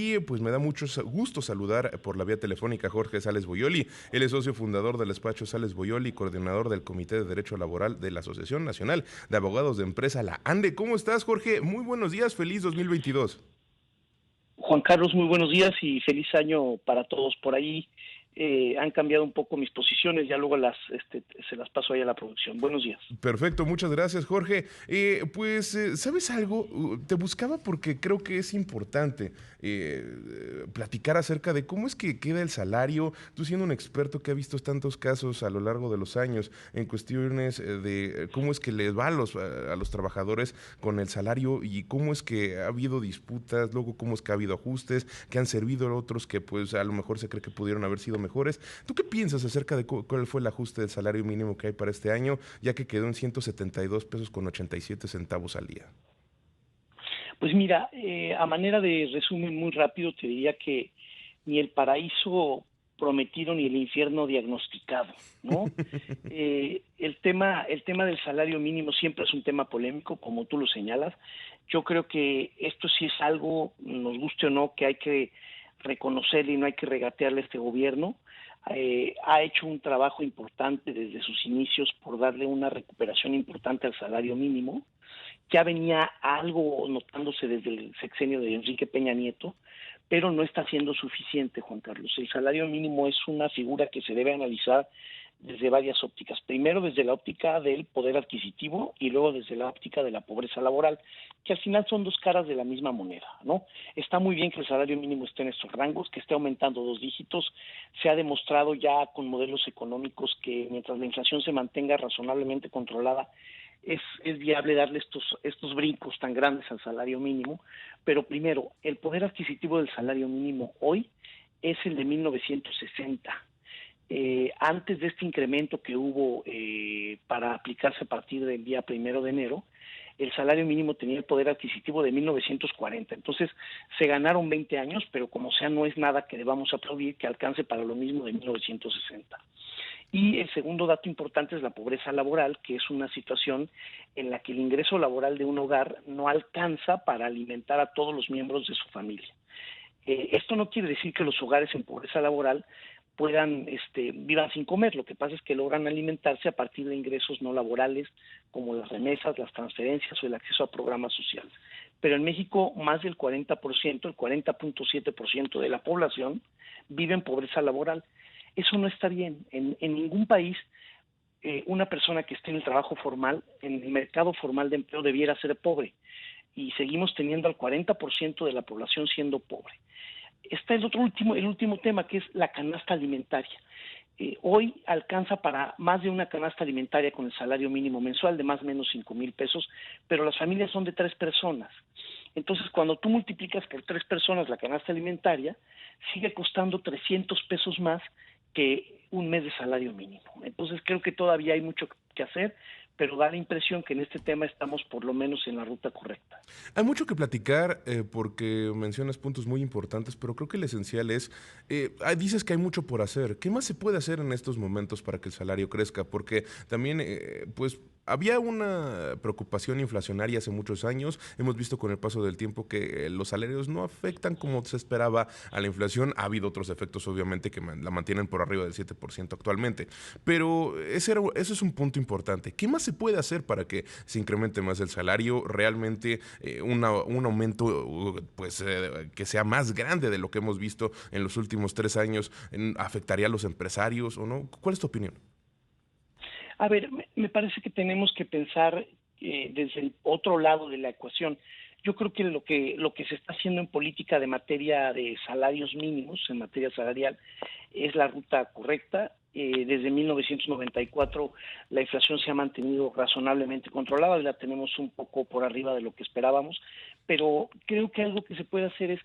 Y pues me da mucho gusto saludar por la vía telefónica a Jorge Sales Boyoli. Él es socio fundador del despacho Sales Boyoli, coordinador del Comité de Derecho Laboral de la Asociación Nacional de Abogados de Empresa, la ANDE. ¿Cómo estás, Jorge? Muy buenos días, feliz 2022. Juan Carlos, muy buenos días y feliz año para todos. Por ahí han cambiado un poco mis posiciones, ya luego se las paso ahí a la producción. Buenos días. Perfecto, muchas gracias, Jorge. ¿Sabes algo? Te buscaba porque creo que es importante platicar acerca de cómo es que queda el salario. Tú siendo un experto que ha visto tantos casos a lo largo de los años en cuestiones de cómo es que les va a los trabajadores con el salario y cómo es que ha habido disputas, luego cómo es que ha habido ajustes, que han servido a otros que pues a lo mejor se cree que pudieron haber sido mejores. ¿Tú qué piensas acerca de cuál fue el ajuste del salario mínimo que hay para este año, ya que quedó en 172 pesos con 87 centavos al día? Pues mira, a manera de resumen muy rápido, te diría que ni el paraíso prometido ni el infierno diagnosticado, ¿no? El tema del salario mínimo siempre es un tema polémico, como tú lo señalas. Yo creo que esto sí es algo, nos guste o no, que hay que reconocerle y no hay que regatearle a este gobierno. Ha hecho un trabajo importante desde sus inicios por darle una recuperación importante al salario mínimo. Ya venía algo notándose desde el sexenio de Enrique Peña Nieto, pero no está siendo suficiente, Juan Carlos. El salario mínimo es una figura que se debe analizar desde varias ópticas. Primero desde la óptica del poder adquisitivo y luego desde la óptica de la pobreza laboral, que al final son dos caras de la misma moneda, ¿no? Está muy bien que el salario mínimo esté en estos rangos, que esté aumentando 2 dígitos. Se ha demostrado ya con modelos económicos que mientras la inflación se mantenga razonablemente controlada, es viable darle estos brincos tan grandes al salario mínimo, pero primero, el poder adquisitivo del salario mínimo hoy es el de 1960. Antes de este incremento que hubo para aplicarse a partir del día 1 de enero, el salario mínimo tenía el poder adquisitivo de 1940. Entonces, se ganaron 20 años, pero como sea, no es nada que debamos aplaudir que alcance para lo mismo de 1960. Y el segundo dato importante es la pobreza laboral, que es una situación en la que el ingreso laboral de un hogar no alcanza para alimentar a todos los miembros de su familia. Esto no quiere decir que los hogares en pobreza laboral vivan sin comer. Lo que pasa es que logran alimentarse a partir de ingresos no laborales, como las remesas, las transferencias o el acceso a programas sociales. Pero en México, más del 40%, el 40.7% de la población vive en pobreza laboral. Eso no está bien. En ningún país una persona que esté en el trabajo formal, en el mercado formal de empleo, debiera ser pobre. Y seguimos teniendo al 40% de la población siendo pobre. Está el último tema, que es la canasta alimentaria. Hoy alcanza para más de una canasta alimentaria con el salario mínimo mensual de más o menos 5,000 pesos, pero las familias son de 3 personas. Entonces, cuando tú multiplicas por 3 personas la canasta alimentaria, sigue costando 300 pesos más que un mes de salario mínimo. Entonces, creo que todavía hay mucho que hacer, pero da la impresión que en este tema estamos por lo menos en la ruta correcta. Hay mucho que platicar porque mencionas puntos muy importantes, pero creo que el esencial es, dices que hay mucho por hacer. ¿Qué más se puede hacer en estos momentos para que el salario crezca? Porque también, pues, había una preocupación inflacionaria hace muchos años. Hemos visto con el paso del tiempo que los salarios no afectan como se esperaba a la inflación. Ha habido otros efectos, obviamente, que la mantienen por arriba del 7% actualmente. Pero ese es un punto importante. ¿Qué más se puede hacer para que se incremente más el salario? Realmente un aumento pues que sea más grande de lo que hemos visto en los últimos 3 años, ¿afectaría a los empresarios o no? ¿Cuál es tu opinión? A ver, me parece que tenemos que pensar desde el otro lado de la ecuación. Yo creo que lo que se está haciendo en política de materia de salarios mínimos, en materia salarial, es la ruta correcta. Desde 1994 la inflación se ha mantenido razonablemente controlada, y la tenemos un poco por arriba de lo que esperábamos, pero creo que algo que se puede hacer es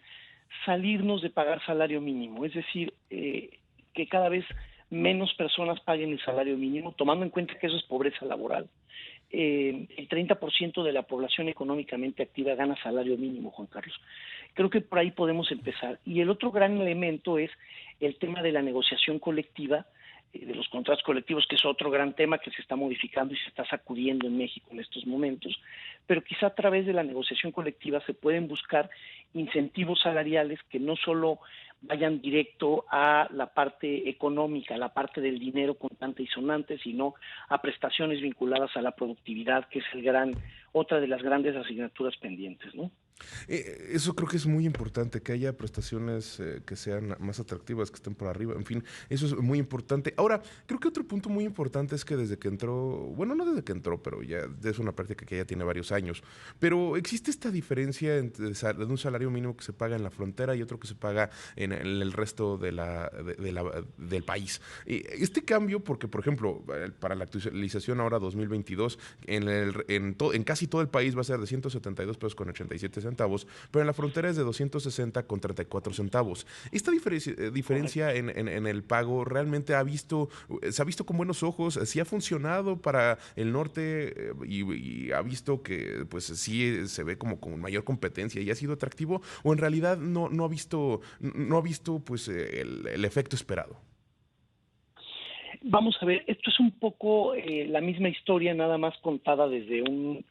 salirnos de pagar salario mínimo, es decir, que cada vez menos personas paguen el salario mínimo, tomando en cuenta que eso es pobreza laboral. El 30% de la población económicamente activa gana salario mínimo, Juan Carlos. Creo que por ahí podemos empezar. Y el otro gran elemento es el tema de la negociación colectiva, de los contratos colectivos, que es otro gran tema que se está modificando y se está sacudiendo en México en estos momentos, pero quizá a través de la negociación colectiva se pueden buscar incentivos salariales que no solo vayan directo a la parte económica, a la parte del dinero contante y sonante, sino a prestaciones vinculadas a la productividad, que es otra de las grandes asignaturas pendientes, ¿no? Eso creo que es muy importante, que haya prestaciones que sean más atractivas, que estén por arriba, en fin, eso es muy importante. Ahora, creo que otro punto muy importante es que desde que entró, bueno, no desde que entró, pero ya es una práctica que ya tiene varios años, pero existe esta diferencia de un salario mínimo que se paga en la frontera y otro que se paga en el resto del país. Este cambio, porque por ejemplo, para la actualización ahora 2022, en casi todo el país va a ser de 172 pesos con 87 centavos, pero en la frontera es de 260 con 34 centavos. Esta diferencia en el pago realmente se ha visto con buenos ojos, sí ha funcionado para el norte y ha visto que pues sí se ve como con mayor competencia y ha sido atractivo, o en realidad no ha visto pues el efecto esperado. Vamos a ver, esto es un poco la misma historia, nada más contada desde un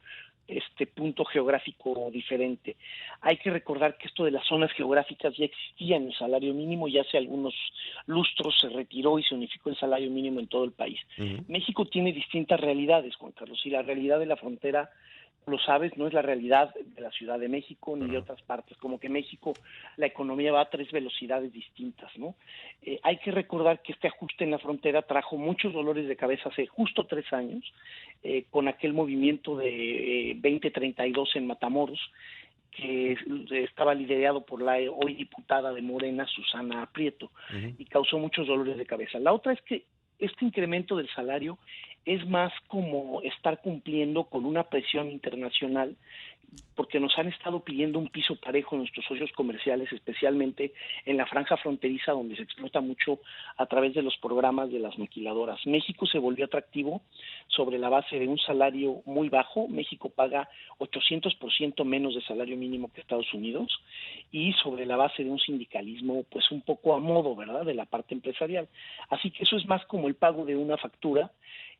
punto geográfico diferente. Hay que recordar que esto de las zonas geográficas ya existía en el salario mínimo, ya hace algunos lustros se retiró y se unificó el salario mínimo en todo el país. Ujú. México tiene distintas realidades, Juan Carlos, y la realidad de la frontera, lo sabes, no es la realidad de la Ciudad de México ni de Ajá. otras partes. Como que México, la economía va a 3 velocidades distintas, ¿no? Hay que recordar que este ajuste en la frontera trajo muchos dolores de cabeza hace justo 3 años, con aquel movimiento de 2032 en Matamoros, que estaba liderado por la hoy diputada de Morena, Susana Prieto, Ujú. y causó muchos dolores de cabeza. La otra es que este incremento del salario es más como estar cumpliendo con una presión internacional, porque nos han estado pidiendo un piso parejo nuestros socios comerciales, especialmente en la franja fronteriza, donde se explota mucho a través de los programas de las maquiladoras. México se volvió atractivo sobre la base de un salario muy bajo. México paga 800% menos de salario mínimo que Estados Unidos, y sobre la base de un sindicalismo pues un poco a modo, ¿verdad?, de la parte empresarial. Así que eso es más como el pago de una factura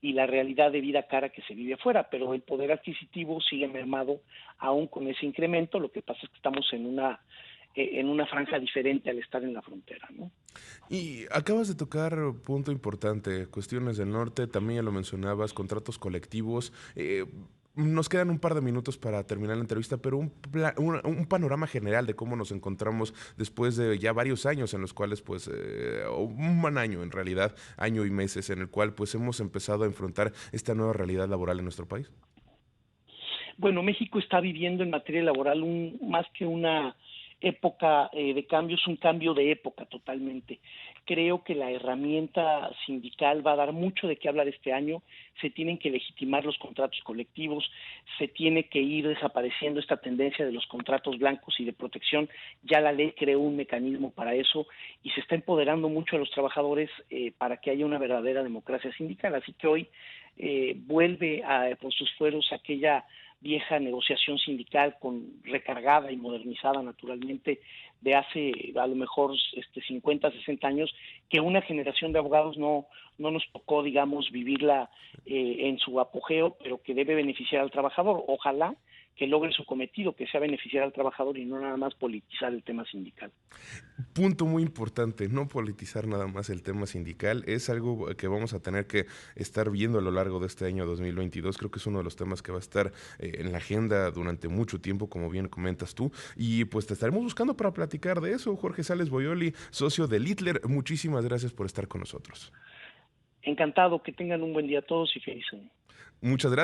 y la realidad de vida cara que se vive afuera, pero el poder adquisitivo sigue mermado aún con ese incremento. Lo que pasa es que estamos en una franja diferente al estar en la frontera, ¿no? Y acabas de tocar punto importante, cuestiones del norte, también ya lo mencionabas, contratos colectivos. Nos quedan un par de minutos para terminar la entrevista, pero un panorama general de cómo nos encontramos después de ya varios años en los cuales, pues, o un buen año en realidad, año y meses, en el cual pues hemos empezado a enfrentar esta nueva realidad laboral en nuestro país. Bueno, México está viviendo en materia laboral más que una época de cambios, un cambio de época totalmente. Creo que la herramienta sindical va a dar mucho de qué hablar este año. Se tienen que legitimar los contratos colectivos, se tiene que ir desapareciendo esta tendencia de los contratos blancos y de protección. Ya la ley creó un mecanismo para eso y se está empoderando mucho a los trabajadores para que haya una verdadera democracia sindical. Así que hoy vuelve por sus fueros aquella vieja negociación sindical recargada y modernizada naturalmente de hace a lo mejor 50, 60 años, que una generación de abogados no nos tocó, digamos, vivirla en su apogeo, pero que debe beneficiar al trabajador. Ojalá que logre su cometido, que sea beneficiar al trabajador y no nada más politizar el tema sindical. Punto muy importante, no politizar nada más el tema sindical, es algo que vamos a tener que estar viendo a lo largo de este año 2022, creo que es uno de los temas que va a estar en la agenda durante mucho tiempo, como bien comentas tú, y pues te estaremos buscando para platicar de eso. Jorge Sales Boyoli, socio de Littler, muchísimas gracias por estar con nosotros. Encantado, que tengan un buen día todos y feliz año. Muchas gracias.